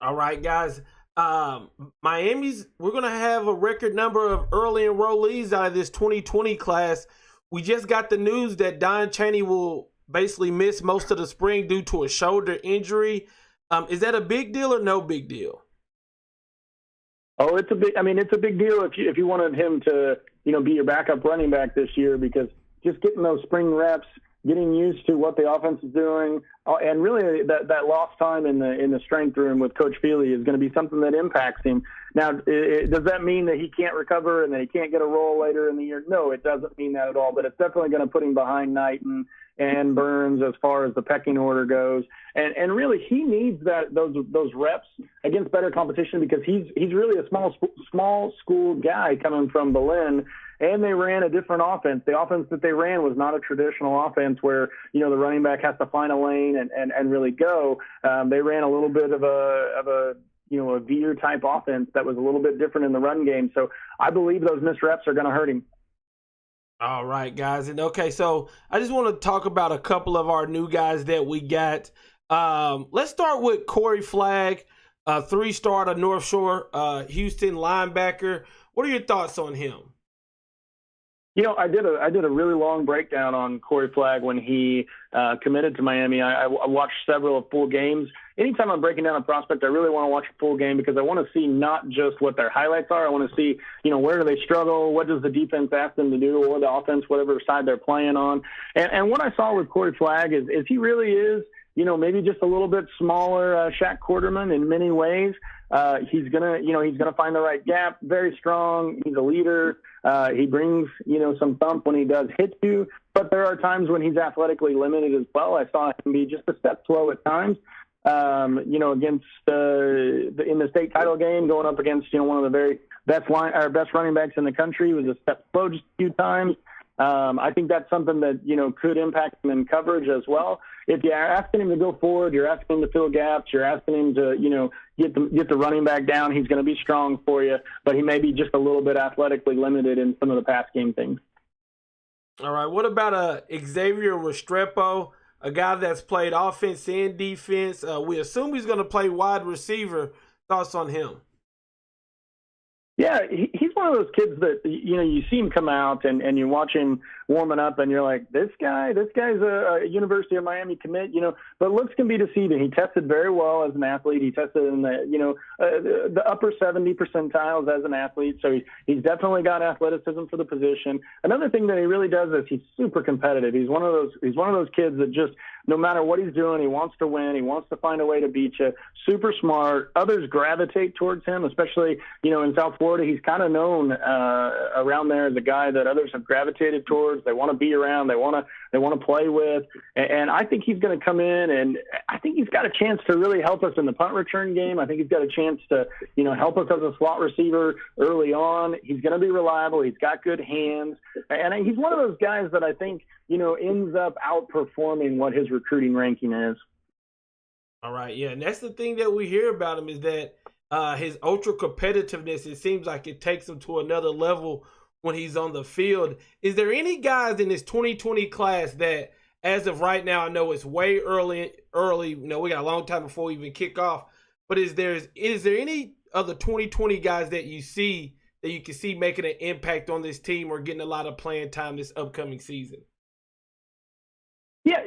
All right, guys. We're going to have a record number of early enrollees out of this 2020 class. We just got the news that Chaney will basically miss most of the spring due to a shoulder injury. Is that a big deal or no big deal? Oh, it's a big. I mean, it's a big deal if you wanted him to, be your backup running back this year, because just getting those spring reps, getting used to what the offense is doing, and really that lost time in the strength room with Coach Feely is going to be something that impacts him. Now, does that mean that he can't recover and that he can't get a role later in the year? No, it doesn't mean that at all. But it's definitely going to put him behind Knighton and Burns as far as the pecking order goes. And really, he needs those reps against better competition, because he's really a small school guy coming from Berlin. And they ran a different offense. The offense that they ran was not a traditional offense where, the running back has to find a lane and really go. They ran a little bit of a veer type offense that was a little bit different in the run game. So I believe those missed reps are going to hurt him. All right, guys. And okay, so I just want to talk about a couple of our new guys that we got. Let's start with Corey Flagg, 3-star out of North Shore, Houston linebacker. What are your thoughts on him? I did a really long breakdown on Corey Flagg when he committed to Miami. I watched several full games. Anytime I'm breaking down a prospect, I really want to watch a full game, because I want to see not just what their highlights are. I want to see, where do they struggle? What does the defense ask them to do, or the offense, whatever side they're playing on? And what I saw with Corey Flagg is he really is, maybe just a little bit smaller Shaq Quarterman in many ways. He's gonna find the right gap. Very strong. He's a leader. He brings, some thump when he does hit you, but there are times when he's athletically limited as well. I saw him be just a step slow at times. Against in the state title game, going up against, one of the very best running backs in the country, was a step slow just a few times. I think that's something that, could impact him in coverage as well. If you're asking him to go forward, you're asking him to fill gaps, you're asking him to, get the running back down, he's going to be strong for you, but he may be just a little bit athletically limited in some of the pass game things. All right. What about Xavier Restrepo, a guy that's played offense and defense? We assume he's going to play wide receiver. Thoughts on him? Yeah, he's one of those kids that, you see him come out and you watch him warming up and you're like, this guy's a University of Miami commit, but looks can be deceiving. He tested very well as an athlete. He tested in the upper 70 percentiles as an athlete. So he's definitely got athleticism for the position. Another thing that he really does is he's super competitive. He's one of those kids that just, no matter what he's doing, he wants to win. He wants to find a way to beat you. Super smart. Others gravitate towards him, especially, in South Florida. He's kind of known around there as a guy that others have gravitated towards. They want to be around. They want to play with. And I think he's going to come in, and I think he's got a chance to really help us in the punt return game. I think he's got a chance to, help us as a slot receiver early on. He's going to be reliable. He's got good hands. And he's one of those guys that I think, ends up outperforming what his recruiting ranking is. All right, yeah, and that's the thing that we hear about him, is that his ultra competitiveness, it seems like it takes him to another level when he's on the field. Is there any guys in this 2020 class that, as of right now, I know it's way early, we got a long time before we even kick off, but is there any other 2020 guys that you can see making an impact on this team or getting a lot of playing time this upcoming season? Yeah,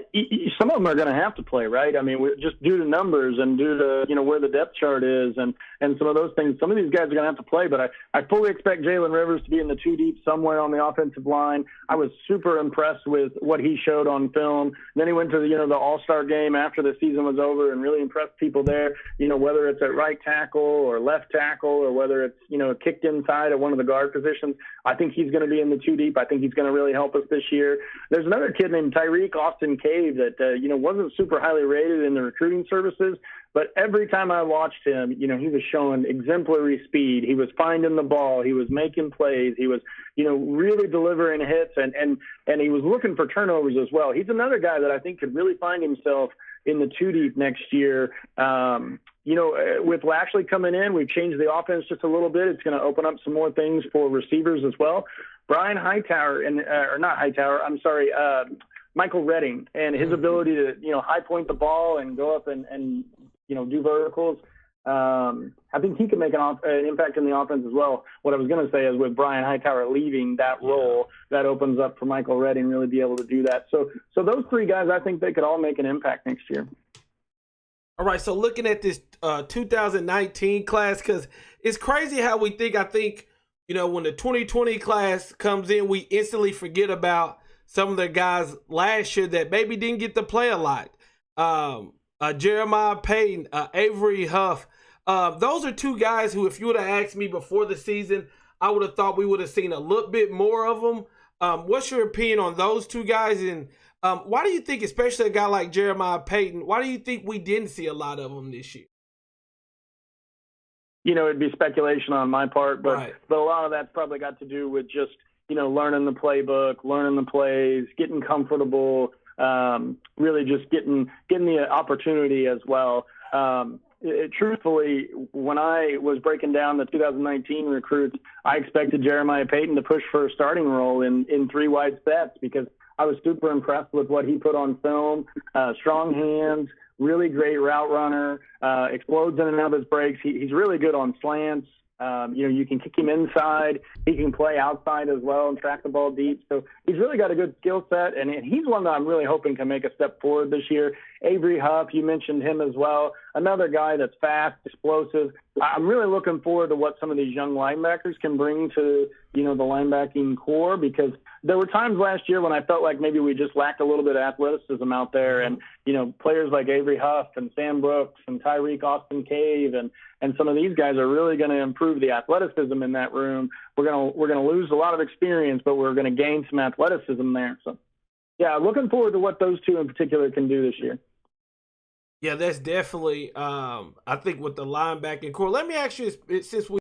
some of them are going to have to play, right? I mean, just due to numbers and due to, where the depth chart is and some of those things, some of these guys are going to have to play, but I fully expect Jalen Rivers to be in the 2 deep somewhere on the offensive line. I was super impressed with what he showed on film. Then he went to the All-Star game after the season was over and really impressed people there, whether it's at right tackle or left tackle or whether it's, kicked inside at one of the guard positions. I think he's going to be in the 2 deep. I think he's going to really help us this year. There's another kid named Tyreek Austin Cave that, wasn't super highly rated in the recruiting services, but every time I watched him, he was showing exemplary speed. He was finding the ball. He was making plays. He was, really delivering hits, and he was looking for turnovers as well. He's another guy that I think could really find himself in the 2 deep next year. With Lashley coming in, we've changed the offense just a little bit. It's going to open up some more things for receivers as well. Michael Redding, and his ability to, high point the ball and go up and do verticals. I think he can make an impact in the offense as well. What I was going to say is with Brian Hightower leaving that role, that opens up for Michael Redding really be able to do that. So those three guys, I think they could all make an impact next year. All right, so looking at this 2019 class, because it's crazy how we think. I think, you know, when the 2020 class comes in, we instantly forget about some of the guys last year that maybe didn't get to play a lot. Jeremiah Payton, Avery Huff. Those are two guys who, if you would have asked me before the season, I would have thought we would have seen a little bit more of them. What's your opinion on those two guys? And why do you think, especially a guy like Jeremiah Payton, why do you think we didn't see a lot of them this year? You know, it'd be speculation on my part, but right. But a lot of that's probably got to do with just, you know, learning the playbook, learning the plays, getting comfortable, really just getting the opportunity as well. Truthfully, when I was breaking down the 2019 recruits, I expected Jeremiah Payton to push for a starting role in three wide sets because I was super impressed with what he put on film. Strong hands, really great route runner, explodes in and out of his breaks. He's really good on slants. You know, you can kick him inside. He can play outside as well and track the ball deep. So he's really got a good skill set, and he's one that I'm really hoping can make a step forward this year. Avery Huff, you mentioned him as well. Another guy that's fast, explosive. I'm really looking forward to what some of these young linebackers can bring to, you know, the linebacking core, because there were times last year when I felt like maybe we just lacked a little bit of athleticism out there. And, you know, players like Avery Huff and Sam Brooks and Tyreek Austin Cave and some of these guys are really going to improve the athleticism in that room. We're going to lose a lot of experience, but we're going to gain some athleticism there. So, yeah, looking forward to what those two in particular can do this year. Yeah, that's definitely, I think, with the linebacking core. Let me ask you, since we